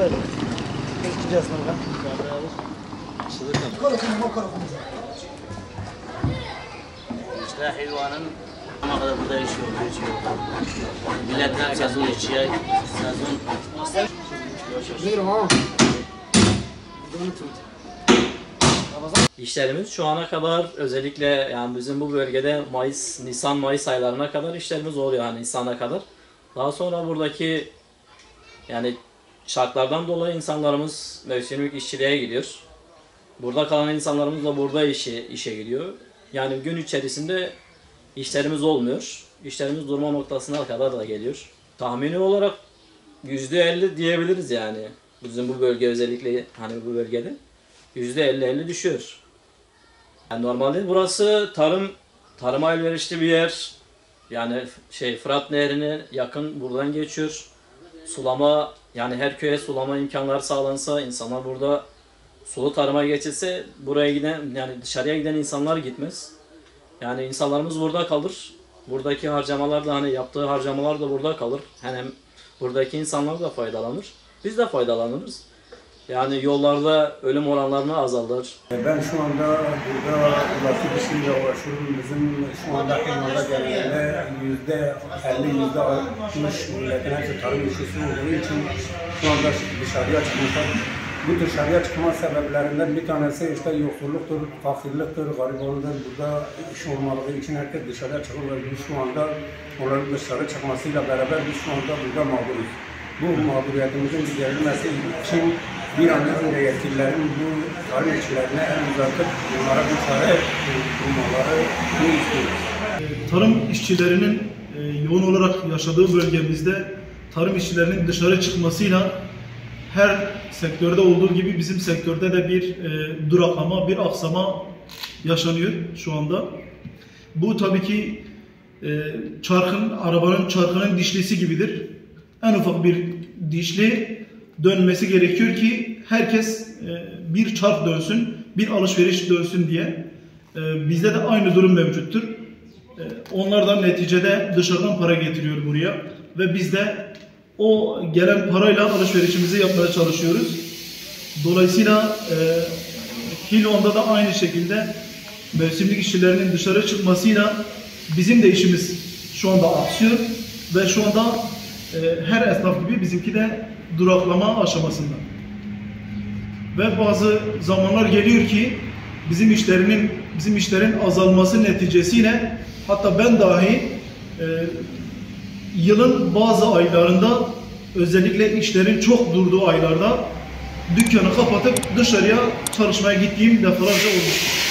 Buyurun. Geçeceğiz buradan. İşte hayvanın ama kadar burada işiyor, geçiyor. Milletler sezon işçiye, sezon... İşlerimiz şu ana kadar özellikle yani bizim bu bölgede Nisan-Mayıs aylarına kadar işlerimiz oluyor, yani Nisan'a kadar. Daha sonra buradaki yani şartlardan dolayı insanlarımız mevsimlik işçiliğe gidiyor. Burada kalan insanlarımız da burada işe gidiyor. Yani gün içerisinde işlerimiz olmuyor. İşlerimiz durma noktasına kadar da geliyor. Tahmini olarak %50 diyebiliriz yani. Bizim bu bölge özellikle hani bu bölgede %50 düşüyor. Yani normalde burası tarıma elverişli bir yer. Yani Fırat Nehri'ne yakın, buradan geçiyor. Sulama, yani her köye sulama imkanları sağlansa, insanlar burada sulu tarıma geçilse buraya giden, yani dışarıya giden insanlar gitmez. Yani insanlarımız burada kalır. Buradaki harcamalar da, hani yaptığı harcamalar da burada kalır. Hem buradaki insanlar da faydalanır. Biz de faydalanırız. Yani yollarda ölüm oranlarını azalır. Ben şu anda burada ulaşım işiyle uğraşıyorum. Bizim şu anda hayvanlar genelinde %50, %60 milletin hepsi tarım işçisi olduğu için şu anda dışarıya çıkmışlar. Bu dışarıya çıkma sebeplerinden bir tanesi işte yoksulluktur, fakirliktir, garibanlıdır. Burada iş olmadığı için herkes dışarıya çıkıyor ve biz şu anda onların dışarı çıkmasıyla beraber biz şu anda burada mağduruz. Bu mağduriyetimizin giderilmesi için bir an önce yetkililerin bu tarım işçilerine el uzatıp bunlara bir çare bulmaları istiyoruz. Tarım işçilerinin yoğun olarak yaşadığı bölgemizde tarım işçilerinin dışarı çıkmasıyla her sektörde olduğu gibi bizim sektörde de bir duraklama, bir aksama yaşanıyor şu anda. Bu tabii ki arabanın çarkının dişlisi gibidir. En ufak bir dişli dönmesi gerekiyor ki herkes bir çark dönsün, bir alışveriş dönsün diye. Bizde de aynı durum mevcuttur. Onlar da neticede dışarıdan para getiriyor buraya ve biz de o gelen parayla alışverişimizi yapmaya çalışıyoruz. Dolayısıyla Hilvan'da da aynı şekilde mevsimlik işçilerinin dışarı çıkmasıyla bizim de işimiz şu anda aksıyor ve şu anda her esnaf gibi bizimki de duraklama aşamasında. Ve bazı zamanlar geliyor ki bizim işlerin azalması neticesiyle hatta ben dahi yılın bazı aylarında özellikle işlerin çok durduğu aylarda dükkanı kapatıp dışarıya çalışmaya gittiğim defalarca olmuştur.